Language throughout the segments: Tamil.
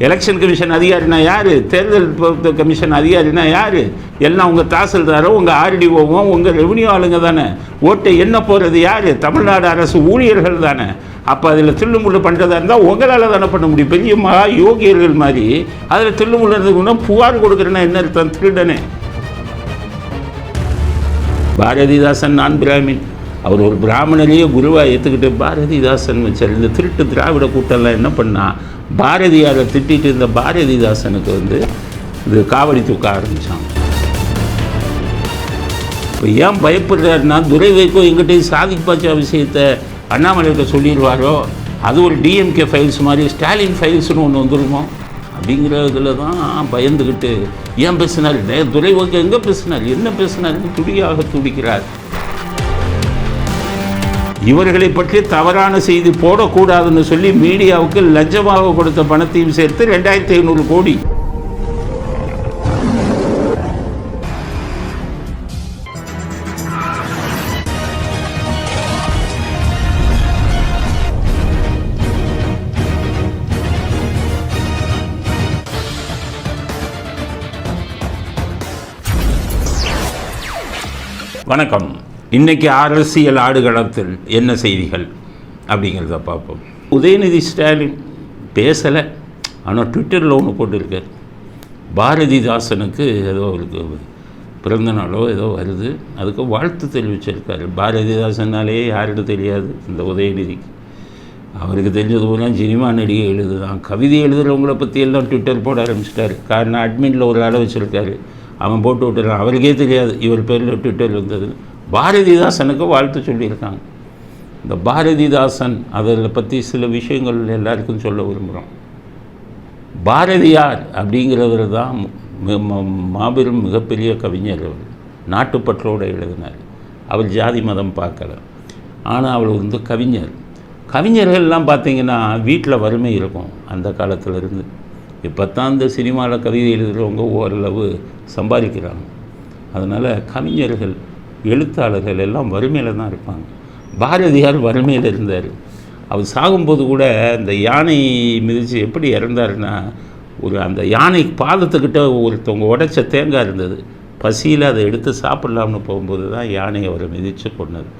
எலெக்ஷன் கமிஷன் அதிகாரினா யார்? தேர்தல் கமிஷன் அதிகாரினா யார்? எல்லாம் உங்கள் தாசில்தாரோ உங்கள் ஆர்டிஓவும் உங்கள் ரெவன்யூ ஆளுங்க தானே. ஓட்டை என்ன போகிறது யார்? தமிழ்நாடு அரசு ஊழியர்கள் தானே. அப்போ அதில் தில்லுமுள்ளு பண்ணுறதா இருந்தால் உங்களால் தானே பண்ண முடியும். பெரிய மகா யோகியர்கள் மாதிரி அதில் தில்லுமுள்ளு இருந்துக்குன்னா புகார் கொடுக்குறேன்னா என்ன அர்த்தம்? திருடனே. பாரதிதாசன் நான் பிராமின், அவர் ஒரு பிராமணரையே குருவாக ஏற்றுக்கிட்டு பாரதிதாசன் வச்சார். இந்த திருட்டு திராவிட கூட்டம்லாம் என்ன பண்ணால் பாரதியாரை திட்டிட்டு இருந்த பாரதிதாசனுக்கு இது காவடி தூக்க ஆரம்பித்தாங்க. இப்போ ஏன் பயப்படுறாருன்னா, துரை வைகோ எங்கிட்டையும் சாதிக் பாட்சா விஷயத்தை அண்ணாமலைகிட்ட சொல்லிடுவாரோ, அது ஒரு டிஎம்கே ஃபைல்ஸ் மாதிரி ஸ்டாலின் ஃபைல்ஸ்னு ஒன்று வந்துருமோ அப்படிங்கிறதுல தான் பயந்துக்கிட்டு ஏன் பேசினார். துரை வைகோ எங்கே பேசினார், என்ன பேசினார்னு துடியாக துடிக்கிறார். இவர்களை பற்றி தவறான செய்தி போடக்கூடாதுன்னு சொல்லி மீடியாவுக்கு லஞ்சமாக கொடுத்த பணத்தையும் சேர்த்து 2500 கோடி. வணக்கம். இன்றைக்கி அரசியல் ஆடுகளத்தில் என்ன செய்திகள் அப்படிங்கிறத பார்ப்போம். உதயநிதி ஸ்டாலின் பேசலை, ஆனால் ட்விட்டரில் ஒன்று போட்டிருக்கார். பாரதிதாசனுக்கு ஏதோ அவருக்கு பிறந்த நாளோ ஏதோ வருது, அதுக்கு வாழ்த்து தெரிவிச்சிருக்காரு. பாரதிதாசனாலே யாருக்கு தெரியாது இந்த உதயநிதிக்கு. அவருக்கு தெரிஞ்சது போல சினிமா நடிகை எழுதுதான், கவிதை எழுதுகிறவங்கள பற்றி எல்லாம் ட்விட்டர் போட ஆரம்பிச்சிட்டாரு. காரணம் அட்மினில் ஒரு ஆளை வச்சுருக்காரு, அவன் போட்டு விட்டுறான். அவருக்கே தெரியாது இவர் பேரில் ட்விட்டர் இருந்தது. பாரதிதாசனுக்கு வாழ்த்து சொல்லியிருக்காங்க. இந்த பாரதிதாசன் அதில் பற்றி சில விஷயங்கள் எல்லாருக்கும் சொல்ல விரும்புகிறோம். பாரதியார் அப்படிங்கிறவர் தான் மாபெரும் மிகப்பெரிய கவிஞர். அவர் நாட்டுப்பற்றோடு எழுதினார். அவர் ஜாதி மதம் பார்க்கல, ஆனால் அவர் கவிஞர். கவிஞர்கள்லாம் பார்த்திங்கன்னா வீட்டில் வறுமை இருக்கும் அந்த காலத்தில் இருந்து. இப்போ தான் இந்த சினிமாவில் கவிதை எழுதுகிறவங்க ஓரளவு சம்பாதிக்கிறாங்க. அதனால் கவிஞர்கள் எழுத்தாளர்கள் எல்லாம் வறுமையில் தான் இருப்பாங்க. பாரதியார் வறுமையில் இருந்தார். அவர் சாகும்போது கூட இந்த யானை மிதித்து எப்படி இறந்தாருன்னா, அந்த யானை பாதத்துக்கிட்ட ஒருத்தவங்க உடைச்ச தேங்காய் இருந்தது. பசியில் அதை எடுத்து சாப்பிட்லாம்னு போகும்போது தான் யானை அவரை மிதித்து கொண்டது.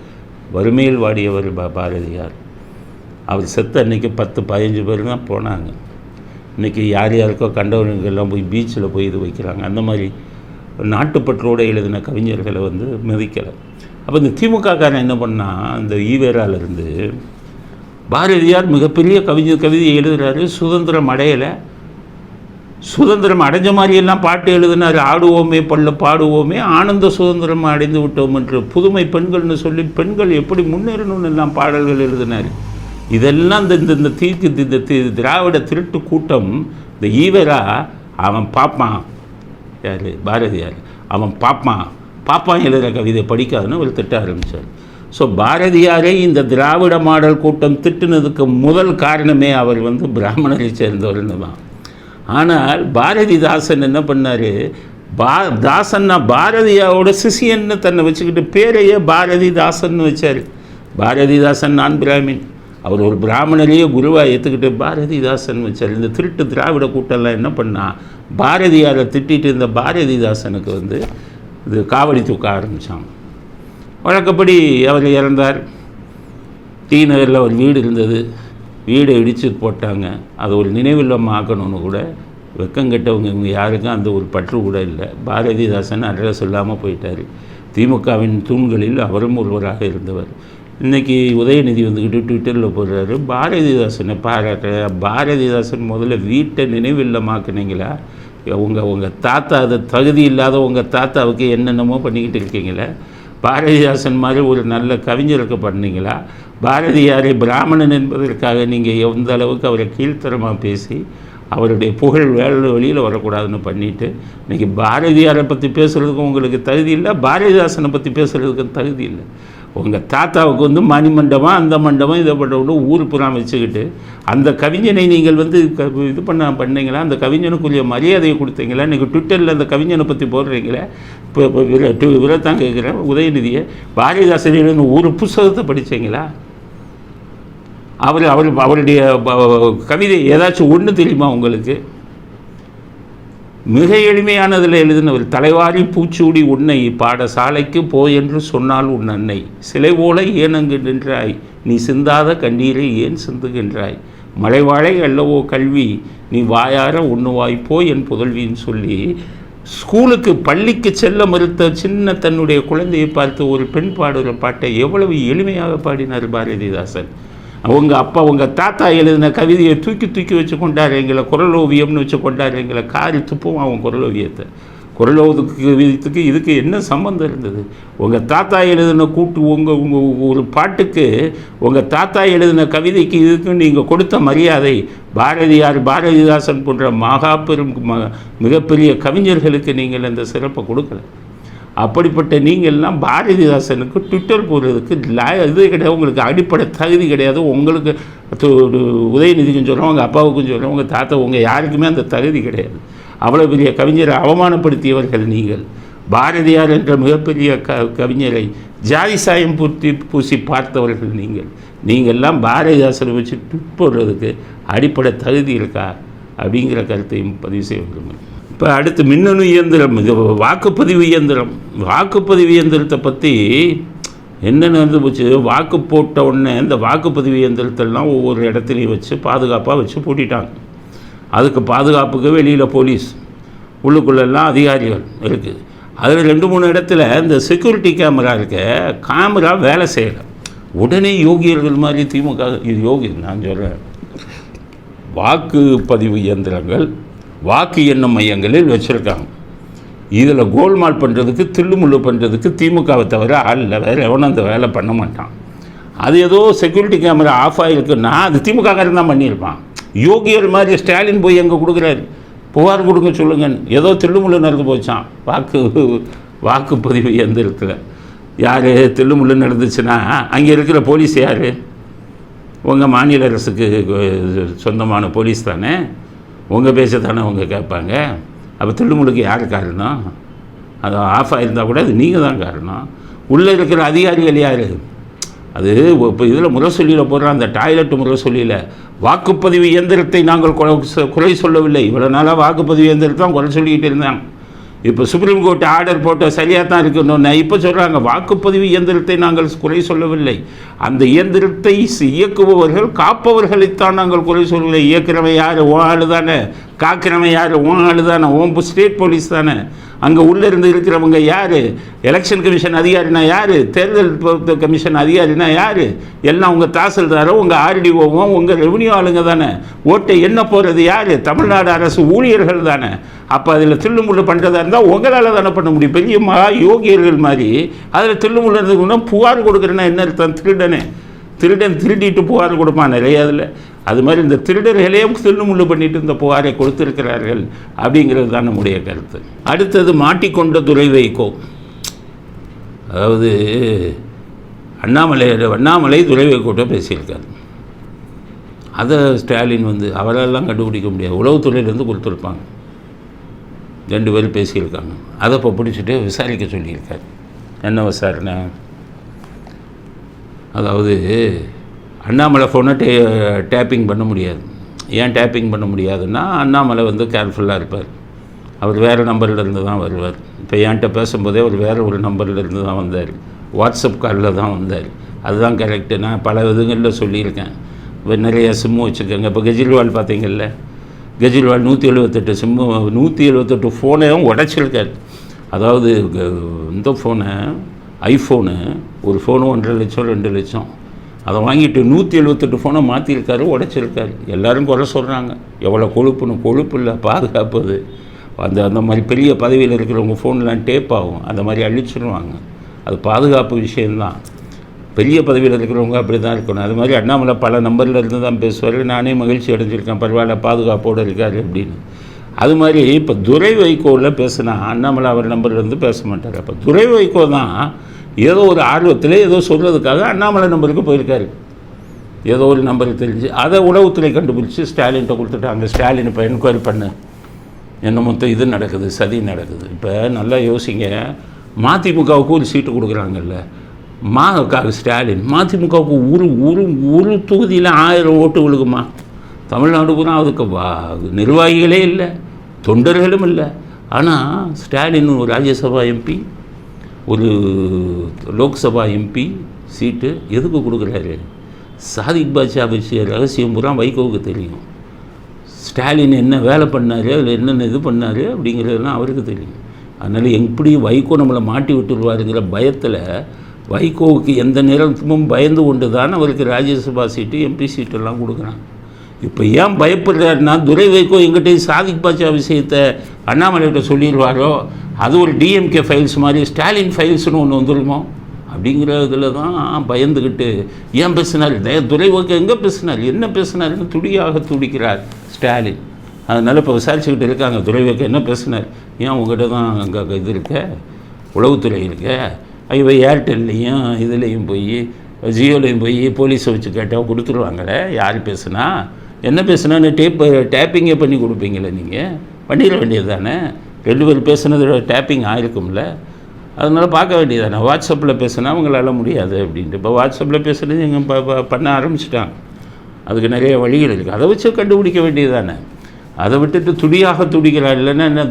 வறுமையில் வாடியவர் பாரதியார். அவர் செத்த அன்றைக்கி 10-15 பேர் தான் போனாங்க. இன்றைக்கி யார் யாருக்கோ கண்டவனுக்கெல்லாம் போய் பீச்சில் போய் இது வைக்கிறாங்க. அந்த மாதிரி நாட்டுப்பற்றோடு எழுதின கவிஞர்களை மதிக்கலை. அப்போ இந்த திமுககாரன் என்ன பண்ணால், அந்த ஈவேராலிருந்து பாரதியார் மிகப்பெரிய கவிதை எழுதுகிறாரு. சுதந்திரம் அடையலை, சுதந்திரம் அடைஞ்ச மாதிரியெல்லாம் பாட்டு எழுதினார். ஆடுவோமே பல்ல பாடுவோமே ஆனந்த சுதந்திரம் அடைந்து விட்டோம் என்று புதுமை பெண்கள்னு சொல்லி பெண்கள் எப்படி முன்னேறணும்னு எல்லாம் பாடல்கள் எழுதினார். இதெல்லாம் இந்த திராவிட திருட்டு கூட்டம், இந்த ஈவேரா அவன் பார்ப்பான், யார் பாரதியார், அவன் பாப்பான் எழுதுகிற கவிதை படிக்காதுன்னு அவர் திட்ட ஆரம்பித்தார். ஸோ பாரதியாரை இந்த திராவிட மாடல் கூட்டம் திட்டுனதுக்கு முதல் காரணமே அவர் பிராமணரை சேர்ந்தவர்னு தான். ஆனால் பாரதிதாசன் என்ன பண்ணார், தாசன்னா பாரதியாரோட சிஷியன்னு தன்னை வச்சுக்கிட்டு பேரையே பாரதிதாசன் வச்சார். பாரதிதாசன் நான் பிராமின், அவர் ஒரு பிராமணரையே குருவாக ஏற்றுக்கிட்டு பாரதிதாசன் வச்சார். இந்த திருட்டு திராவிட கூட்டம்லாம் என்ன பண்ணால் பாரதியாரை திட்டிகிட்டு இருந்த பாரதிதாசனுக்கு இது காவடி தூக்க ஆரம்பித்தாங்க. வழக்கப்படி அவர் இறந்தார். டி நகரில் ஒரு வீடு இருந்தது, வீடை இடித்து போட்டாங்க. அதை ஒரு நினைவில்லமாக ஆக்கணும்னு கூட வெக்கங்கெட்டவங்க இவங்க யாருக்கும் அந்த ஒரு பற்று கூட இல்லை. பாரதிதாசன் அட்ரஸ் இல்லாமல் போயிட்டார். திமுகவின் தூண்களில் அவரும் ஒருவராக இருந்தவர். இன்றைக்கி உதயநிதி ட்விட்டரில் போடுறாரு, பாரதிதாசனை பாராட்ட. பாரதிதாசன் முதல்ல வீட்டை நினைவில்லமாக்குனீங்களா? உங்கள் தாத்தா, அது தகுதி இல்லாத உங்கள் தாத்தாவுக்கு என்னென்னமோ பண்ணிக்கிட்டு இருக்கீங்களா? பாரதிதாசன் மாதிரி ஒரு நல்ல கவிஞருக்கு பண்ணீங்களா? பாரதியாரை பிராமணன் என்பதற்காக நீங்கள் எந்த அளவுக்கு அவரை கீழ்த்தரமாக பேசி அவருடைய புகழ் வெளியில் வரக்கூடாதுன்னு பண்ணிவிட்டு இன்றைக்கி பாரதியாரை பற்றி பேசுகிறதுக்கும் உங்களுக்கு தகுதி இல்லை, பாரதிதாசனை பற்றி பேசுகிறதுக்கும் தகுதி இல்லை. உங்கள் தாத்தாவுக்கு மணிமண்டபம் அந்த மண்டபம் இதை பண்ண ஊர் புறம் வச்சுக்கிட்டு அந்த கவிஞனை நீங்கள் இது பண்ணீங்களா? அந்த கவிஞனுக்குரிய மரியாதையை கொடுத்தீங்களா? இன்றைக்கி ட்விட்டரில் அந்த கவிஞனை பற்றி போடுறீங்களே. இப்போ விரத்தான் கேட்குறேன், உதயநிதியை பாரதிதாசன் ஒரு புத்தகத்தை படித்தீங்களா? அவருடைய கவிதை ஏதாச்சும் ஒன்று தெரியுமா உங்களுக்கு? மிக எளிமையானதில் எழுதினவர். தலைவாரி பூச்சூடி உன்னை பாடசாலைக்கு போய் என்று சொன்னால் உன் அன்னை, சிலை போல ஏன் அங்கு நின்றாய், நீ சிந்தாத கண்ணீரை ஏன் சிந்துகின்றாய், மலைவாழை அல்லவோ கல்வி, நீ வாயார உண்ணுவாய் போய் என் புதல்வின்னு சொல்லி ஸ்கூலுக்கு பள்ளிக்கு செல்ல மறுத்த சின்ன தன்னுடைய குழந்தையை பார்த்து ஒரு பெண் பாடுகிற பாட்டை எவ்வளவு எளிமையாக பாடினார் பாரதிதாசன். உங்கள் தாத்தா எழுதின கவிதையை தூக்கி வச்சு கொண்டார் எங்களை, குரல் ஓவியம்னு வச்சு கொண்டார் எங்களை, காரி துப்பும் அவன் குரல் ஓவியத்தை. குரல் ஓவியத்துக்கு இதுக்கு என்ன சம்பந்தம் இருந்தது? உங்கள் தாத்தா எழுதின உங்கள் ஒரு பாட்டுக்கு, உங்கள் தாத்தா எழுதின கவிதைக்கு இதுக்கு நீங்கள் கொடுத்த மரியாதை, பாரதிதாசன் போன்ற பெரும் மிகப்பெரிய கவிஞர்களுக்கு நீங்கள் அந்த சிறப்பை கொடுக்கல. அப்படிப்பட்ட நீங்கள்லாம் பாரதிதாசனுக்கு ட்விட்டர் போடுறதுக்கு இது கிடையாது, உங்களுக்கு அடிப்படை தகுதி கிடையாது. உங்களுக்கு உதயநிதிக்கும் சொல்கிறோம், உங்கள் அப்பாவுக்கும் சொல்கிறோம், உங்கள் தாத்தா, உங்கள் யாருக்குமே அந்த தகுதி கிடையாது. அவ்வளோ பெரிய கவிஞரை அவமானப்படுத்தியவர்கள் நீங்கள். பாரதியார் என்ற மிகப்பெரிய கவிஞரை ஜாதி சாயம் பூசி பார்த்தவர்கள் நீங்கள்லாம் பாரதிதாசனை வச்சு ட்விட் போடுறதுக்கு அடிப்படை தகுதி இருக்கா அப்படிங்கிற கருத்தையும் பதிவு செய்ய விரும்புகிறேன். இப்போ அடுத்து மின்னணு இயந்திரம், வாக்குப்பதிவு இயந்திரத்தை பற்றி என்ன நடந்து போச்சு? வாக்கு போட்ட உடனே இந்த வாக்குப்பதிவு இயந்திரத்தெல்லாம் ஒவ்வொரு இடத்துலையும் வச்சு பாதுகாப்பாக வச்சு பூட்டிட்டாங்க. அதுக்கு பாதுகாப்புக்கு வெளியில் போலீஸ், உள்ளுக்குள்ளெல்லாம் அதிகாரிகள் இருக்குது. அதில் 2-3 இடத்துல இந்த செக்யூரிட்டி கேமரா வேலை செய்யலை. உடனே யோகியர்கள் மாதிரி திமுக, இது யோகி நான் சொல்கிறேன், வாக்குப்பதிவு இயந்திரங்கள் வாக்கு எண்ணும் மையங்களில் வச்சுருக்காங்க. இதில் கோல்மால் பண்ணுறதுக்கு, தில்லுமுள்ளு பண்ணுறதுக்கு திமுகவை தவிர ஆள் இல்லை, வேறு எவனும் அந்த வேலை பண்ண மாட்டான். அது ஏதோ செக்யூரிட்டி கேமரா ஆஃப் ஆகிருக்குன்னா அது திமுககாரன் தான் பண்ணியிருப்பான். யோகியர் மாதிரி ஸ்டாலின் போய் எங்கே கொடுக்குறாரு, புகார் கொடுங்க சொல்லுங்கன்னு. ஏதோ தில்லுமுள்ளு நடந்து போச்சான் வாக்குப்பதிவு இயந்திரத்தில். யார் தில்லுமுள்ளு நடந்துச்சுன்னா அங்கே இருக்கிற போலீஸ் யார்? உங்கள் மாநில அரசுக்கு சொந்தமான போலீஸ் தானே, உங்கள் பேச தானே அவங்க கேட்பாங்க. அப்போ தில்லுமுள்ளுக்கு யார் காரணம்? அது ஆஃப் ஆகிருந்தால் கூட அது நீங்கள் தான் காரணம். உள்ளே இருக்கிற அதிகாரிகள் யார்? அது இப்போ இதில் முரசொல்லியில் போடுற அந்த டாய்லெட் முரசொல்லியில் வாக்குப்பதிவு இயந்திரத்தை நாங்கள் குறை சொல்லவில்லை. இவ்வளோ நாளாக வாக்குப்பதிவு இயந்திரத்தை தான் குறை சொல்லிக்கிட்டு இருந்தாங்க. இப்போ சுப்ரீம் கோர்ட் ஆர்டர் போட்ட சரியாக தான் இருக்குன்னு இப்போ சொல்கிறாங்க, வாக்குப்பதிவு இயந்திரத்தை நாங்கள் குறை சொல்லவில்லை, அந்த இயந்திரத்தை இயக்குபவர்கள் காப்பவர்களைத்தான் நாங்கள் குறை சொல்லவில்லை. இயக்கிறவன் யார்? ஓன் ஆளு தானே. காக்கிறவன் யார்? ஓன் ஆளு தானே. ஓன் ஸ்டேட் போலீஸ் தானே. அங்கே உள்ளே இருந்து இருக்கிறவங்க யார்? எலெக்ஷன் கமிஷன் அதிகாரினா யார்? தேர்தல் கமிஷன் அதிகாரினா யார்? எல்லாம் உங்கள் தாசில்தாரோ, உங்கள் ஆர்டிஓவும், உங்கள் ரெவன்யூ ஆளுங்க தானே. ஓட்டை என்ன போகிறது யார்? தமிழ்நாடு அரசு ஊழியர்கள் தானே. அப்போ அதில் தில்லுமுள்ளு பண்ணுறதா இருந்தால் உங்களால் தானே பண்ண முடியும். பெரிய யோகியர்கள் மாதிரி அதில் தில்லுமுள்ளு இருந்ததுன்னா புகார் கொடுக்குறேன்னா என்ன அர்த்தம்? திருடன் திருடிட்டு புகார் கொடுப்பான் நிறைய. அது மாதிரி இந்த திருடர்களையும் தில்லுமுள்ளு பண்ணிட்டு இந்த புகாரை கொடுத்துருக்கிறார்கள் அப்படிங்கிறது தான் நம்முடைய கருத்து. அடுத்தது மாட்டிக்கொண்ட துரை வைகோ. அதாவது அண்ணாமலை துரை வைகோட்ட பேசியிருக்காரு. அதை ஸ்டாலின் அவரெல்லாம் கண்டுபிடிக்க முடியாது, உளவுத்துறையிலேருந்து கொடுத்துருப்பாங்க. 2 பேர் பேசியிருக்காங்க. அதை இப்போ பிடிச்சிட்டு விசாரிக்க சொல்லியிருக்காரு. என்ன விசாரணை? அதாவது அண்ணாமலை ஃபோனை டேப்பிங் பண்ண முடியாது. ஏன் டேப்பிங் பண்ண முடியாதுன்னா, அண்ணாமலை கேர்ஃபுல்லாக இருப்பார். அவர் வேறு நம்பர்லேருந்து தான் வருவார். இப்போ என்கிட்ட பேசும்போதே அவர் வேறு ஒரு நம்பர்லேருந்து தான் வந்தார். வாட்ஸ்அப் காலில் தான் வந்தார். அதுதான் கரெக்டு. நான் பல விதங்களில் சொல்லியிருக்கேன். இப்போ நிறைய சிம்மு வச்சுருக்கேங்க. இப்போ கெஜ்ரிவால் பார்த்தீங்கல்ல, கெஜ்ரிவால் 178 சிம்மு, 178 ஃபோனையும் உடைச்சிருக்காரு. அதாவது இந்த ஃபோனை, ஐஃபோனு, ஒரு ஃபோனு 1.5 லட்சம் 2 லட்சம், அதை வாங்கிட்டு 178 ஃபோனை மாற்றிருக்காரு, உடைச்சிருக்காரு. எல்லோரும் குறை சொல்கிறாங்க. எவ்வளோ கொழுப்பு இல்லை, பாதுகாப்பு. அந்த மாதிரி பெரிய பதவியில் இருக்கிறவங்க ஃபோன்லாம் டேப் ஆகும், அந்த மாதிரி அழிச்சிடுவாங்க. அது பாதுகாப்பு விஷயந்தான். பெரிய பதவியில் இருக்கிறவங்க அப்படி தான் இருக்கணும். அது மாதிரி அண்ணாமலை பல நம்பரில் இருந்து தான் பேசுவார். நானே மகிழ்ச்சி அடைஞ்சிருக்கேன், பரவாயில்ல பாதுகாப்போடு இருக்கார் அப்படின்னு. அது மாதிரி இப்போ துரை வைகோவில் பேசுனா அண்ணாமலை அவர் நம்பர்லேருந்து பேச மாட்டார். அப்போ துரை வைகோ தான் ஏதோ ஒரு ஆர்வத்தில் ஏதோ சொல்கிறதுக்காக அண்ணாமலை நம்பருக்கு போயிருக்காரு. ஏதோ ஒரு நம்பருக்கு தெரிஞ்சு அதை உளவுத்துறை கண்டுபிடிச்சி ஸ்டாலின்கிட்ட கொடுத்துட்டாங்க. ஸ்டாலின் இப்போ என்கொயரி பண்ண என்ன மொத்தம் இது நடக்குது, சதி நடக்குது. இப்போ நல்லா யோசிங்க, மதிமுகவுக்கு ஒரு சீட்டு கொடுக்குறாங்கல்ல, ஸ்டாலின் மதிமுகவுக்கு ஒரு தொகுதியில் 1000 ஓட்டு விழுகுமா? தமிழ்நாடு பூரா அதுக்கு நிர்வாகிகளே இல்லை, தொண்டர்களும் இல்லை. ஆனால் ஸ்டாலின் ஒரு ராஜ்யசபா எம்பி, ஒரு லோக்சபா எம்பி சீட்டு எதுக்கு கொடுக்குறாரு? சாதிக் பாட்ஷா விஷய ரகசியம் பூரா வைகோவுக்கு தெரியும். ஸ்டாலின் என்ன வேலை பண்ணார், அதில் என்னென்ன இது பண்ணார் அப்படிங்கிறதுலாம் அவருக்கு தெரியும். அதனால் எப்படி வைகோ நம்மளை மாட்டி விட்டுருவாருங்கிற பயத்தில் வைகோவுக்கு எந்த நேரமும் பயந்து கொண்டு தான் அவருக்கு ராஜ்யசபா சீட்டு எம்பி சீட்டெல்லாம் கொடுக்குறாங்க. இப்போ ஏன் பயப்படுறாருன்னா, துரை வைகோ எங்கிட்டையும் சாதிக் பாட்ஷா விஷயத்தை அண்ணாமலைகிட்ட சொல்லிடுவாரோ, அது ஒரு டிஎம்கே ஃபைல்ஸ் மாதிரி ஸ்டாலின் ஃபைல்ஸ்னு ஒன்று வந்துருமோ அப்படிங்கிற இதில் தான் பயந்துக்கிட்டு ஏன் பேசினார், துரை வைகோ எங்கே பேசினார், என்ன பேசினாருன்னு துடியாக துடிக்கிறார் ஸ்டாலின். அதனால் இப்போ விசாரிச்சுக்கிட்டு இருக்காங்க, துரை வைகோ என்ன பேசினார், ஏன் உங்கள்கிட்ட தான் அங்கே இது இருக்க, உளவுத்துறை இருக்க, ஐயோ ஏர்டெல்லையும் இதுலேயும் போய் ஜியோலையும் போய் போலீஸை வச்சு கேட்டால் கொடுத்துருவாங்களே, யார் பேசுனா என்ன பேசுனான்னு டேப்பிங்கே பண்ணி கொடுப்பீங்களே, நீங்கள் பண்ணிட வேண்டியது தானே. 2 பேர் பேசுனதோட டேப்பிங் ஆயிருக்கும்ல, அதனால் பார்க்க வேண்டியது தானே. வாட்ஸ்அப்பில் பேசுனா அவங்களால முடியாது அப்படின்ட்டு இப்போ வாட்ஸ்அப்பில் பேசுகிறது எங்கள் பண்ண ஆரம்பிச்சிட்டாங்க. அதுக்கு நிறைய வழிகள் இருக்குது, அதை வச்சு கண்டுபிடிக்க வேண்டியது தானே. அதை விட்டுட்டு துடியாக துடிக்கிறார். இல்லைன்னா என்ன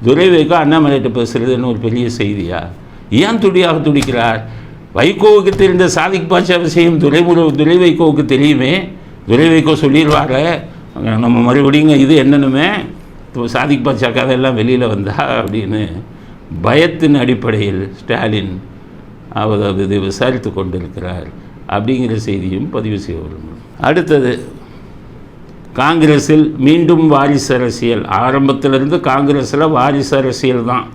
துரை வைகோ அண்ணாமலைகிட்ட பேசுகிறதுன்னு ஒரு பெரிய செய்தியா? ஏன் துடியாக துடிக்கிறார்? வைகோவுக்கு தெரிந்த சாதிக் பாட்ஷா விஷயம் துரை வைகோவுக்கு தெரியுமே. துரை வைகோ சொல்லிடுவாங்க, நம்ம மறுபடியும் இது என்னென்னுமே சாதிக் பாட்ஷா கதையெல்லாம் வெளியில் வந்தா அப்படின்னு பயத்தின் அடிப்படையில் ஸ்டாலின் அவர் இது விசாரித்து கொண்டிருக்கிறார் அப்படிங்கிற செய்தியும் பதிவு செய்ய விரும்புகிறோம். அடுத்தது, காங்கிரஸில் மீண்டும் வாரிசு அரசியல். ஆரம்பத்திலிருந்து காங்கிரஸில் வாரிசு அரசியல் தான்.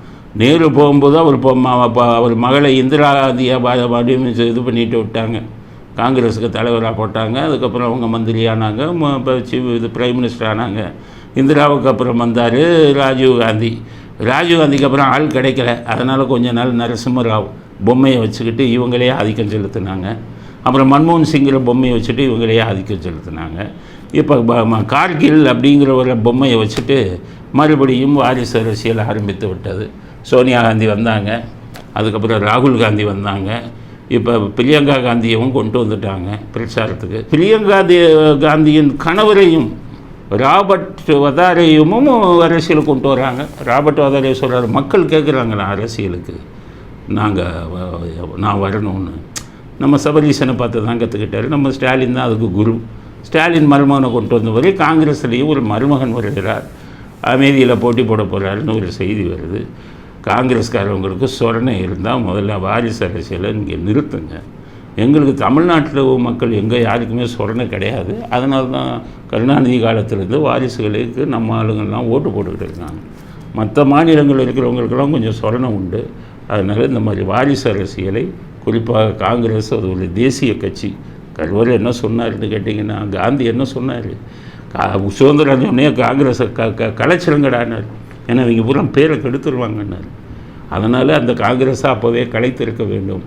நேரு போகும்போது அவர் மகளை இந்திரா காந்தியை இது பண்ணிட்டு விட்டாங்க, காங்கிரஸுக்கு தலைவராக போட்டாங்க. அதுக்கப்புறம் அவங்க மந்திரி ஆனாங்க, இது பிரைம் மினிஸ்டர் ஆனாங்க. இந்திராவுக்கு அப்புறம் வந்தார் ராஜீவ்காந்திக்கு அப்புறம் ஆள் கிடைக்கல. அதனால் கொஞ்ச நாள் நரசிம்மராவ் பொம்மையை வச்சுக்கிட்டு இவங்களே ஆதிக்கம் செலுத்தினாங்க. அப்புறம் மன்மோகன் சிங்கிற பொம்மையை வச்சுட்டு இவங்களே ஆதிக்கம் செலுத்தினாங்க. இப்போ கார்கில் அப்படிங்கிற ஒரு பொம்மையை வச்சுட்டு மறுபடியும் வாரிசு அரசியல் ஆரம்பித்து விட்டது. சோனியா காந்தி வந்தாங்க, அதுக்கப்புறம் ராகுல் காந்தி வந்தாங்க, இப்போ பிரியங்கா காந்தியவும் கொண்டு வந்துட்டாங்க பிரச்சாரத்துக்கு. பிரியங்கா காந்தியின் கணவரையும் ராபர்ட் வதாரையும் அரசியலுக்கு கொண்டு வராங்க. ராபர்ட் வதாரே சொல்கிறார், மக்கள் கேட்குறாங்களா அரசியலுக்கு, நான் வரணும்னு. நம்ம சபரீசனை பார்த்து தான் கற்றுக்கிட்டாரு. நம்ம ஸ்டாலின் தான் அதுக்கு குரு. ஸ்டாலின் மருமகனை கொண்டு வந்த வரை காங்கிரஸ்லேயும் ஒரு மருமகன் வருகிறார், அமைதியில் போட்டி போட போகிறாருன்னு ஒரு செய்தி வருது. காங்கிரஸ்காரவங்களுக்கு சொரணை இருந்தால் முதல்ல வாரிசு அரசியலை இங்கே நிறுத்துங்க. எங்களுக்கு தமிழ்நாட்டில் மக்கள் யாருக்குமே சொரணை கிடையாது. அதனால தான் கருணாநிதி காலத்திலேருந்து வாரிசுகளுக்கு நம்ம ஆளுங்கள்லாம் ஓட்டு போட்டுக்கிட்டு இருக்காங்க. மற்ற மாநிலங்களில் இருக்கிறவங்களுக்கெல்லாம் கொஞ்சம் சொரணை உண்டு. அதனால் இந்த மாதிரி வாரிசு அரசியலை குறிப்பாக காங்கிரஸ் அது ஒரு தேசிய கட்சி. கருவர் என்ன சொன்னார்னு கேட்டிங்கன்னா, காந்தி என்ன சொன்னார், சுதந்திரம் சொன்னே காங்கிரஸை கலைச்சிருங்கடானார். ஏன்னா இவங்க பூரா பேரை கெடுத்துருவாங்கன்னார். அதனால் அந்த காங்கிரஸை அப்போவே கலைத்திருக்க வேண்டும்.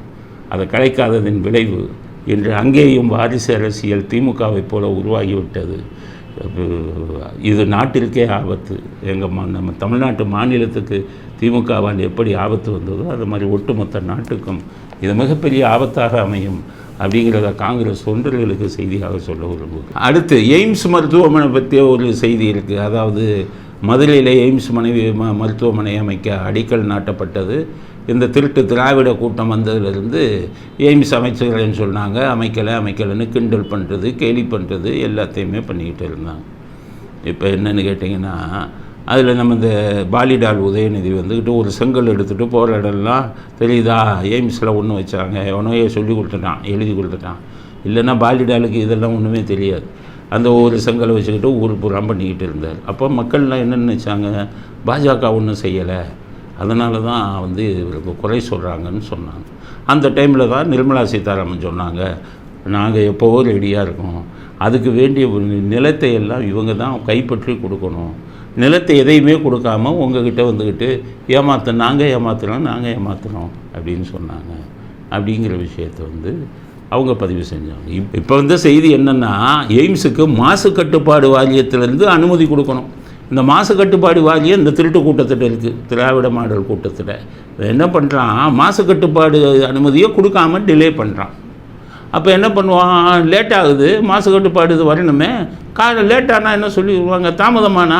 அதை கலைக்காததின் விளைவு இன்று அங்கேயும் வாரிசு அரசியல் திமுகவை போல உருவாகிவிட்டது. இது நாட்டிற்கே ஆபத்து. நம்ம தமிழ்நாட்டு மாநிலத்துக்கு திமுகவால் எப்படி ஆபத்து வந்ததோ அது மாதிரி ஒட்டுமொத்த நாட்டுக்கும் இது மிகப்பெரிய ஆபத்தாக அமையும் அப்படிங்கிறத காங்கிரஸ் தொண்டர்களுக்கு செய்தியாக சொல்ல விரும்புகிறேன். அடுத்து, எய்ம்ஸ் மருத்துவமனை பற்றிய ஒரு செய்தி இருக்குது. அதாவது மதுரையில் எய்ம்ஸ் மருத்துவமனை அமைக்க அடிக்கல் நாட்டப்பட்டது. இந்த திருட்டு திராவிட கூட்டம் வந்ததுலேருந்து எய்ம்ஸ் அமைச்சர்கள்னு சொன்னாங்க, அமைக்கலைன்னு கிண்டல் பண்ணுறது, கேலி பண்ணுறது எல்லாத்தையுமே பண்ணிக்கிட்டு இருந்தாங்க. இப்போ என்னென்னு கேட்டிங்கன்னா, அதில் நம்ம இந்த பாலிடால் உதயநிதி வந்துக்கிட்டு ஒரு செங்கல் எடுத்துகிட்டு போகிற இடம்லாம் தெரியுதா, எய்ம்ஸில் ஒன்று வச்சாங்க, எவனோயே சொல்லி கொடுத்துட்டான், எழுதி கொடுத்துட்டான். இல்லைன்னா பாலிடாலுக்கு இதெல்லாம் ஒன்றுமே தெரியாது. அந்த ஒரு செங்கலை வச்சுக்கிட்டு ஊர் பூரா பண்ணிக்கிட்டு இருந்தார். அப்போ மக்கள்லாம் என்ன நினச்சாங்க, பாஜக ஒன்றும் செய்யலை, அதனால தான் இவருக்கு குறை சொல்கிறாங்கன்னு சொன்னாங்க. அந்த டைமில் தான் நிர்மலா சீதாராமன் சொன்னாங்க, நாங்கள் எப்போவோ ரெடியாக இருக்கோம், அதுக்கு வேண்டிய நிலத்தை எல்லாம் இவங்க தான் கைப்பற்றி கொடுக்கணும், நிலத்தை எதையுமே கொடுக்காமல் உங்ககிட்ட வந்துக்கிட்டு நாங்கள் ஏமாத்துகிறோம் அப்படின்னு சொன்னாங்க. அப்படிங்கிற விஷயத்தை அவங்க பதிவு செஞ்சாங்க. இப்போ செய்தி என்னென்னா, எய்ம்ஸுக்கு மாசு கட்டுப்பாடு வாரியத்திலேருந்து அனுமதி கொடுக்கணும். இந்த மாசு கட்டுப்பாடு வாரியம் இந்த திருட்டு கூட்டத்தில் இருக்குது, திராவிட மாடல் கூட்டத்தில். என்ன பண்ணுறான், மாசு கட்டுப்பாடு அனுமதியை கொடுக்காம டிலே பண்ணுறான். அப்போ என்ன பண்ணுவான், லேட் ஆகுது, மாசு கட்டுப்பாடு இது வரணுமே, லேட்டானா என்ன சொல்லிடுவாங்க, தாமதமானா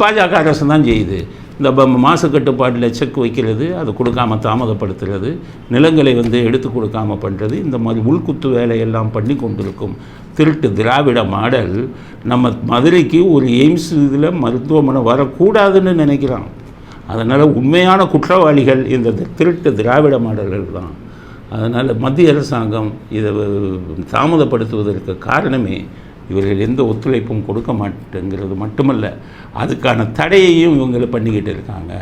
பாஜக அரசு தான் செய்யுது. இந்த மாசு கட்டுப்பாட்டில் செக் வைக்கிறது, அது கொடுக்காமல் தாமதப்படுத்துறது, நிலங்களை எடுத்து கொடுக்காமல் பண்ணுறது, இந்த மாதிரி உள்குத்து வேலையெல்லாம் பண்ணி கொண்டிருக்கும் திருட்டு திராவிட மாடல் நம்ம மதுரைக்கு ஒரு எய்ம்ஸ் இதில் மருத்துவமனை வரக்கூடாதுன்னு நினைக்கிறான். அதனால் உண்மையான குற்றவாளிகள் இந்த திருட்டு திராவிட மாடல்கள் தான். அதனால் மத்திய அரசாங்கம் இதை தாமதப்படுத்துவதற்கு காரணமே இவர்கள் எந்த ஒத்துழைப்பும் கொடுக்க மாட்டேங்கிறது மட்டுமல்ல, அதுக்கான தடையையும் இவங்களை பண்ணிக்கிட்டு இருக்காங்க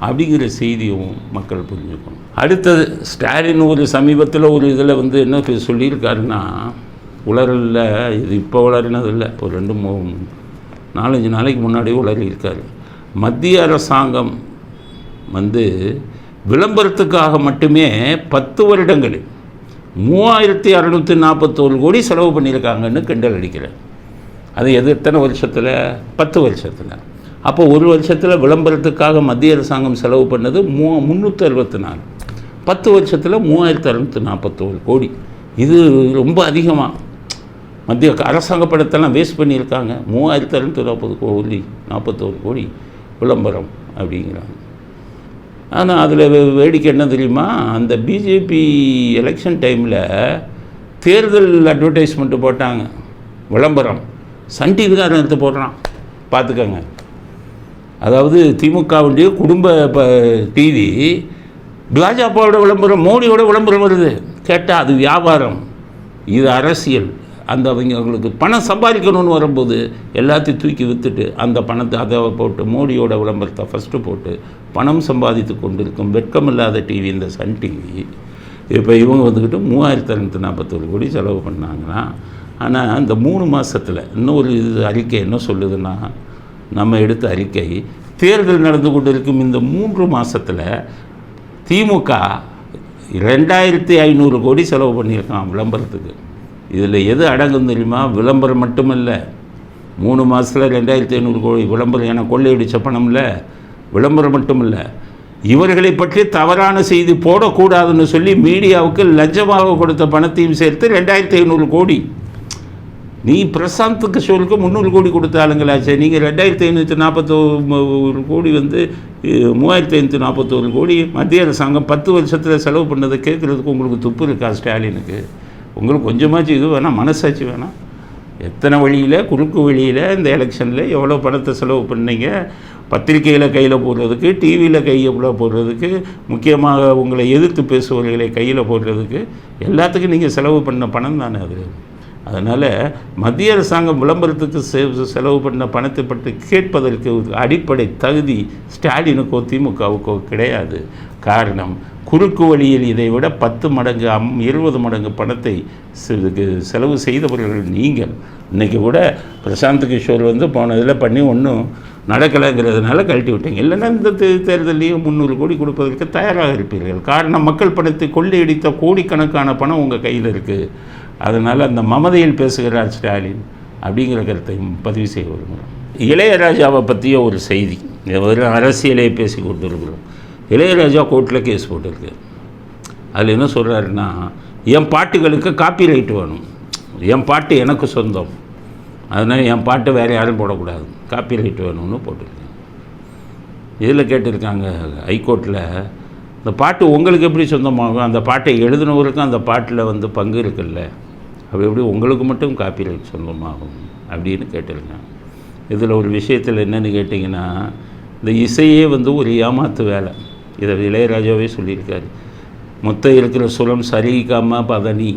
அப்படிங்கிற செய்தியும் மக்கள் புரிஞ்சுக்கணும். அடுத்தது, ஸ்டாலின் ஒரு சமீபத்தில் ஒரு இதில் என்ன சொல்லியிருக்காருன்னா, உளறலில் இது இப்போ உளறினது இல்லை, ஒரு 2-4 நாளைக்கு முன்னாடி உளறியிருக்காரு. மத்திய அரசாங்கம் விளம்பரத்துக்காக மட்டுமே 10 வருடங்களில் 3641 கோடி செலவு பண்ணியிருக்காங்கன்னு கிண்டல் அடிக்கிறேன். அது எத்தனை வருஷத்தில்? 10 வருஷத்தில். அப்போ ஒரு வருஷத்தில் விளம்பரத்துக்காக மத்திய அரசாங்கம் செலவு பண்ணது 364. 10 வருஷத்தில் 3641 கோடி. இது ரொம்ப அதிகமாக மத்திய அரசாங்க படத்தெல்லாம் வேஸ்ட் பண்ணியிருக்காங்க. 3641 கோடி விளம்பரம் அப்படிங்கிறாங்க. ஆனால் அதில் வேடிக்கை என்ன தெரியுமா, அந்த பிஜேபி எலெக்ஷன் டைமில் தேர்தல் அட்வர்டைஸ்மெண்ட்டு போட்டாங்க, விளம்பரம் சன் டிவிக்காரன் எடுத்து போடுறான், பார்த்துக்கோங்க. அதாவது திமுகவுடைய குடும்ப டிவி பாஜகவோட விளம்பரம், மோடியோட விளம்பரம் வருது. கேட்டால் அது வியாபாரம், இது அரசியல். அவங்களுக்கு பணம் சம்பாதிக்கணும்னு வரும்போது எல்லாத்தையும் தூக்கி விற்றுட்டு அந்த பணத்தை அதை போட்டு மோடியோட விளம்பரத்தை ஃபஸ்ட்டு போட்டு பணம் சம்பாதித்து கொண்டிருக்கும் வெட்கமில்லாத டிவி இந்த சன் டிவி. இப்போ இவங்க 3641 கோடி செலவு பண்ணாங்கன்னா, ஆனால் அந்த 3 மாதத்தில் இன்னொரு அறிக்கை என்ன சொல்லுதுன்னா, நம்ம எடுத்த அறிக்கை, தேர்தல் நடந்து கொண்டு இருக்கும் இந்த 3 மாதத்தில் திமுக 2500 கோடி செலவு பண்ணியிருக்கான் விளம்பரத்துக்கு. இதில் எது அடங்கும் தெரியுமா? விளம்பரம் மட்டுமல்ல. 3 மாதத்தில் 2500 கோடி விளம்பரம். என கொள்ளையடித்த பணம்ல, விளம்பரம் மட்டுமில்லை, இவர்களை பற்றி தவறான செய்தி போடக்கூடாதுன்னு சொல்லி மீடியாவுக்கு லஞ்சமாக கொடுத்த பணத்தையும் சேர்த்து 2500 கோடி. நீ பிரசாந்த் கிஷோருக்கு 300 கோடி கொடுத்த ஆளுங்களாச்சே, நீங்கள் 2541 கோடி 3541 கோடி மத்திய அரசாங்கம் 10 வருஷத்தில் செலவு பண்ணதை கேட்குறதுக்கு உங்களுக்கு துப்பு இருக்கா ஸ்டாலினுக்கு? உங்களுக்கு கொஞ்சமாச்சு இது வேணாம், மனசாட்சி வேணாம்? எத்தனை வழியில், குறுக்கு வழியில் இந்த எலெக்ஷனில் எவ்வளோ பணத்தை செலவு பண்ணீங்க? பத்திரிகையில் கையில் போடுறதுக்கு, டிவியில் கையில் போடுறதுக்கு, முக்கியமாக உங்களை எதிர்த்து பேசுபவர்களை கையில் போடுறதுக்கு, எல்லாத்துக்கும் நீங்கள் செலவு பண்ண பணம் தானே அது. அதனால் மத்திய அரசாங்கம் விளம்பரத்துக்கு செலவு பண்ண பணத்தை பற்றி கேட்பதற்கு அடிப்படை தகுதி ஸ்டாலினுக்கோ திமுகவுக்கோ கிடையாது. காரணம், குறுக்கு வழியில் இதை விட 10 மடங்கு 20 மடங்கு பணத்தை செலவு செய்தவர்கள் நீங்கள். இன்றைக்கி கூட பிரசாந்த் கிஷோர் போனதில் பண்ணி ஒன்றும் நடக்கலைங்கிறதுனால கழட்டி விட்டீங்க. இல்லைன்னா இந்த தேர்தலையும் 300 கோடி கொடுப்பதற்கு தயாராக இருப்பீர்கள். காரணம், மக்கள் பணத்தை கொள்ளையடித்த கோடிக்கணக்கான பணம் உங்கள் கையில் இருக்குது. அதனால் அந்த மமதையில் பேசுகிறார் ஸ்டாலின் அப்படிங்கிற கருத்தை பதிவு செய்ய விரும்புகிறோம். இளையராஜாவை பற்றிய ஒரு செய்தி, ஒரு அரசியலை பேசி கொண்டிருக்கிறோம். இளையராஜா கோர்ட்டில் கேஸ் போட்டிருக்கு. அதில் என்ன சொல்கிறாருன்னா, என் பாட்டுகளுக்கு காப்பிரைட் வேணும், என் பாட்டு எனக்கு சொந்தம், அதனால் என் பாட்டு வேறு யாரும் போடக்கூடாது, காப்பிரைட் வேணும்னு போட்டிருக்கேன். இதில் கேட்டிருக்காங்க ஹைகோர்ட்டில், இந்த பாட்டு உங்களுக்கு எப்படி சொந்தமாகும்? அந்த பாட்டை எழுதினவருக்கும் அந்த பாட்டில் பங்கு இருக்குல்ல, அப்படி எப்படி உங்களுக்கு மட்டும் காப்பிரைட் சொந்தமாகும் அப்படின்னு கேட்டிருக்காங்க. இதில் ஒரு விஷயத்தில் என்னென்னு கேட்டிங்கன்னா, இந்த இசையே ஒரு ஏமாத்து வேலை. இதை இளையராஜாவே சொல்லியிருக்காரு. மொத்தம் இருக்கிற சுரம் சரி கம பதனி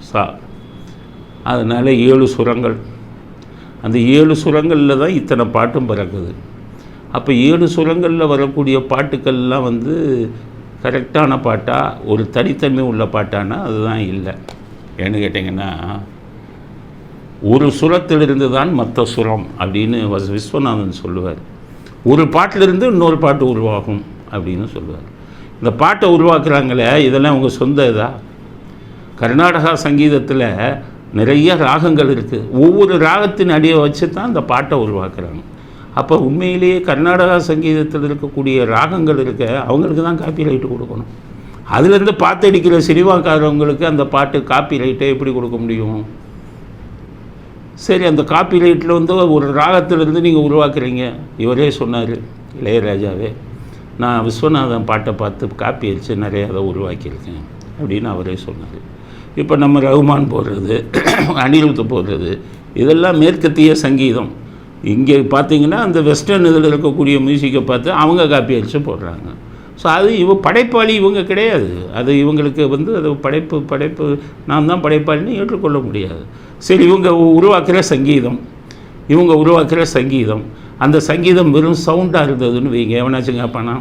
சா, அதனால் 7 சுரங்கள். அந்த 7 சுரங்களில் தான் இத்தனை பாட்டும் பிறக்குது. அப்போ 7 சுரங்களில் வரக்கூடிய பாட்டுக்கள்லாம் கரெக்டான பாட்டா, ஒரு தனித்தன்மை உள்ள பாட்டானா அதுதான் இல்லை. ஏன்னு கேட்டிங்கன்னா, ஒரு சுரத்திலிருந்து தான் மற்ற சுரம் அப்படின்னு விஸ்வநாதன் சொல்லுவார். ஒரு பாட்டிலிருந்து இன்னொரு பாட்டு உருவாகும் அப்படின்னு சொல்லுவார். இந்த பாட்டை உருவாக்குறாங்களே, இதெல்லாம் உங்கள் சொந்த இதா? கர்நாடகா சங்கீதத்தில் நிறைய ராகங்கள் இருக்குது. ஒவ்வொரு ராகத்தின் அடியை வச்சு தான் இந்த பாட்டை உருவாக்குறாங்க. அப்போ உண்மையிலேயே கர்நாடகா சங்கீதத்தில் இருக்கக்கூடிய ராகங்கள் இருக்க அவங்களுக்கு தான் காப்பி ரைட்டு கொடுக்கணும். அதுலேருந்து பாத்தடிக்கிற சினிமாக்காரவங்களுக்கு அந்த பாட்டு காப்பி ரைட்டை எப்படி கொடுக்க முடியும்? சரி, அந்த காப்பி ரைட்டில் வந்து ஒரு ராகத்திலேருந்து நீங்கள் உருவாக்குறீங்க. இவரே சொன்னார், இளையராஜாவே, நான் விஸ்வநாதன் பாட்டை பார்த்து காப்பி அடித்து நிறையா அதை உருவாக்கியிருக்கேன் அப்படின்னு அவரே சொன்னார். இப்போ நம்ம ரகுமான் போடுறது, அனிருத் போடுறது, இதெல்லாம் மேற்கத்திய சங்கீதம். இங்கே பார்த்தீங்கன்னா அந்த வெஸ்டர்ன் இதில் இருக்கக்கூடிய மியூசிக்கை பார்த்து அவங்க காப்பி அடித்து போடுறாங்க. ஸோ அது படைப்பாளி இவங்க கிடையாது. அது இவங்களுக்கு வந்து அது படைப்பு நான் தான் படைப்பாளின்னு ஏற்றுக்கொள்ள முடியாது. சரி, இவங்க உருவாக்குற சங்கீதம் அந்த சங்கீதம் வெறும் சவுண்டாக இருந்ததுன்னு வைங்க, எவனாச்சும் கேட்பானா?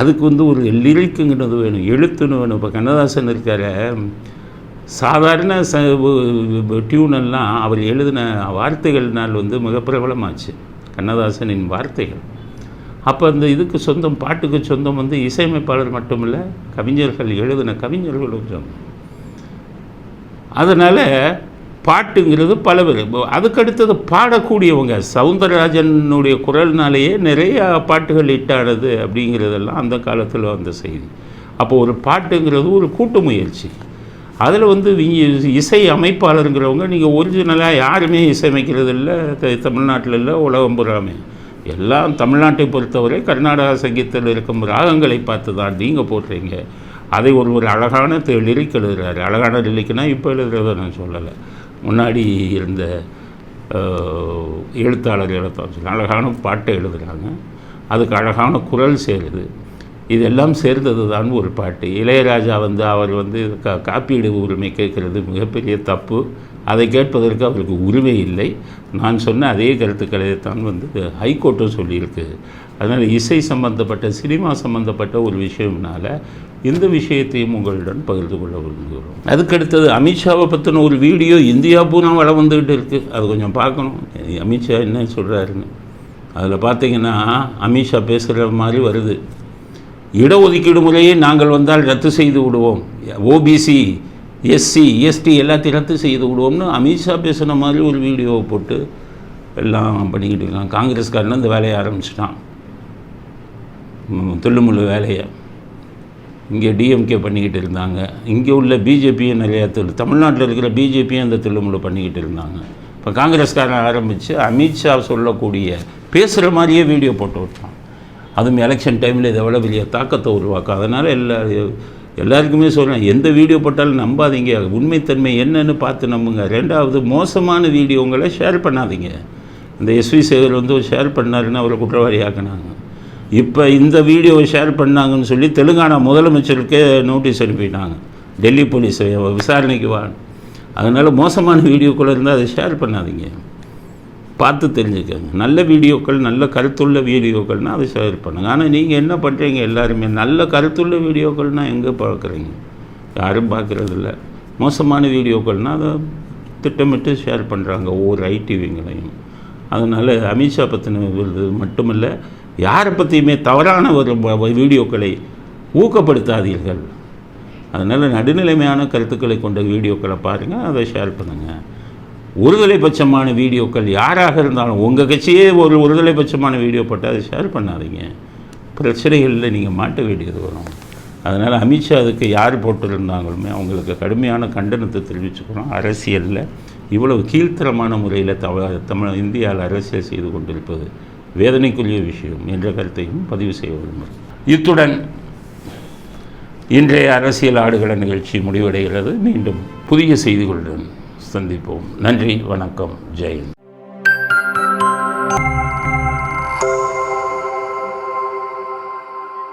அதுக்கு வந்து ஒரு லிரிக்குங்கிறது வேணும், எழுத்துன்னு வேணும். இப்போ கண்ணதாசன் இருக்கார, சாதாரண டியூனெல்லாம் அவர் எழுதின வார்த்தைகள்னால் வந்து மிக பிரபலமாச்சு, கண்ணதாசனின் வார்த்தைகள். அப்போ அந்த இதுக்கு சொந்தம், பாட்டுக்கு சொந்தம் வந்து இசையமைப்பாளர் மட்டுமில்லை, கவிஞர்கள் எழுதின கவிஞர்களுக்கு சொந்தம். அதனால் பாட்டுங்கிறது பல பேர். அதுக்கடுத்தது பாடக்கூடியவங்க, சவுந்தரராஜனுடைய குரல்னாலேயே நிறையா பாட்டுகள் ஹிட்டானது அப்படிங்கிறதெல்லாம் அந்த காலத்தில் வந்த செய்தி. அப்போது ஒரு பாட்டுங்கிறது ஒரு கூட்டு முயற்சி. அதில் வந்து இசை அமைப்பாளருங்கிறவங்க நீங்கள் ஒரிஜினலாக யாருமே இசையமைக்கிறது இல்லை தமிழ்நாட்டில், இல்லை உலகம் புறாமே. எல்லாம் தமிழ்நாட்டை பொறுத்தவரை கர்நாடகா சங்கீதத்தில் இருக்கும் ராகங்களை பார்த்து தான் நீங்கள் போடுறீங்க. அதை ஒரு அழகான லிரிக் எழுதுகிறாரு. அழகான லிரிக்னா இப்போ எழுதுறத நான் சொல்லலை, முன்னாடி இருந்த எழுத்தாளர்களை தான் சொல்ல, அழகான பாட்டை எழுதுகிறாங்க, அதுக்கு அழகான குரல் சேருது. இதெல்லாம் சேர்ந்தது தான் ஒரு பாட்டு. இளையராஜா வந்து அவர் வந்து காப்பீடு உரிமை கேட்குறது மிகப்பெரிய தப்பு. அதை கேட்பதற்கு அவருக்கு உரிமை இல்லை. நான் சொன்ன அதே கருத்துக்களை தான் வந்து ஹைகோர்ட்டும் சொல்லியிருக்கு. அதனால் இசை சம்பந்தப்பட்ட, சினிமா சம்பந்தப்பட்ட ஒரு விஷயம்னால இந்த விஷயத்தையும் உங்களுடன் பகிர்ந்து கொள்ள விரும்புகிறோம். அதுக்கடுத்தது அமித்ஷாவை பற்றின ஒரு வீடியோ இந்தியா பூரா வளம் வந்துக்கிட்டு இருக்குது. அது கொஞ்சம் பார்க்கணும், அமித்ஷா என்ன சொல்கிறாருன்னு. அதில் பார்த்தீங்கன்னா அமித்ஷா பேசுகிற மாதிரி வருது. இடஒதுக்கீடு முறையை நாங்கள் வந்தால் ரத்து செய்து விடுவோம், ஓபிசி எஸ்சி எஸ்டி எல்லாத்தையும் ரத்து செய்து விடுவோம்னு அமித்ஷா பேசுன மாதிரி ஒரு வீடியோவை போட்டு எல்லாம் பண்ணிக்கிட்டு இருக்காங்க. காங்கிரஸ்காரன் இந்த வேலையை ஆரம்பிச்சிட்டான், தில்லுமுள்ளு வேலையை. இங்கே டிஎம்கே பண்ணிக்கிட்டு இருந்தாங்க, இங்கே உள்ள பிஜேபியும் நிறையா தமிழ்நாட்டில் இருக்கிற பிஜேபியும் அந்த தில்லுமுள்ளு பண்ணிக்கிட்டு இருந்தாங்க. இப்போ காங்கிரஸ்காரன் ஆரம்பித்து அமித்ஷா சொல்லக்கூடிய பேசுகிற மாதிரியே வீடியோ போட்டு விட்டான். அதுவும் எலெக்ஷன் டைமில் இதை விட பெரிய தாக்கத்தை உருவாக்கும். அதனால் எல்லாருக்குமே சொல்கிறேன், எந்த வீடியோ போட்டாலும் நம்பாதீங்க, உண்மைத்தன்மை என்னன்னு பார்த்து நம்புங்க. ரெண்டாவது, மோசமான வீடியோங்களை ஷேர் பண்ணாதீங்க. இந்த எஸ்வி சேகர் வந்து ஷேர் பண்ணாருன்னு அவரை குற்றவாளி ஆக்கினாங்க. இப்போ இந்த வீடியோவை ஷேர் பண்ணாங்கன்னு சொல்லி தெலுங்கானா முதலமைச்சருக்கே நோட்டீஸ் அனுப்பிட்டாங்க, டெல்லி போலீஸ் விசாரணைக்கு வா. அதனால் மோசமான வீடியோக்கள் இருந்தால் அதை ஷேர் பண்ணாதீங்க, பார்த்து தெரிஞ்சுக்கங்க. நல்ல வீடியோக்கள், நல்ல கருத்துள்ள வீடியோக்கள்னால் அதை ஷேர் பண்ணுங்கள். ஆனால் நீங்கள் என்ன பண்ணுறீங்க, எல்லாருமே நல்ல கருத்துள்ள வீடியோக்கள்னால் எங்கே பார்க்குறீங்க? யாரும் பார்க்குறதில்ல. மோசமான வீடியோக்கள்னால் அதை திட்டமிட்டு ஷேர் பண்ணுறாங்க ஒவ்வொரு ஐடிவிங்களையும். அதனால் அமித்ஷா பற்றின மட்டுமல்ல, யாரை பற்றியுமே தவறான ஒரு வீடியோக்களை ஊக்கப்படுத்தாதீர்கள். அதனால் நடுநிலைமையான கருத்துக்களை கொண்ட வீடியோக்களை பாருங்கள், அதை ஷேர் பண்ணுங்கள். ஒருதலைபட்சமான வீடியோக்கள் யாராக இருந்தாலும், உங்கள் கட்சியே ஒரு ஒருதலைபட்சமான வீடியோ போட்டால் அதை ஷேர் பண்ணாதீங்க, பிரச்சனைகளில் நீங்கள் மாட்ட வேண்டியது வரும். அதனால் அமித்ஷா அதுக்கு யார் போட்டிருந்தாங்களுமே அவங்களுக்கு கடுமையான கண்டனத்தை தெரிவிச்சுக்கிறோம். அரசியலில் இவ்வளவு கீழ்த்தரமான முறையில் இந்தியாவில் அரசியல் செய்து கொண்டிருப்பது வேதனைக்குரிய விஷயம் என்ற கருத்தையும் பதிவு செய்ய விரும்புகிறேன். இத்துடன் இன்றைய அரசியல் ஆடுகள நிகழ்ச்சி முடிவடைகிறது. மீண்டும் புதிய செய்திகளுடன் சந்திப்போம். நன்றி, வணக்கம், ஜெய் ஹிந்த்.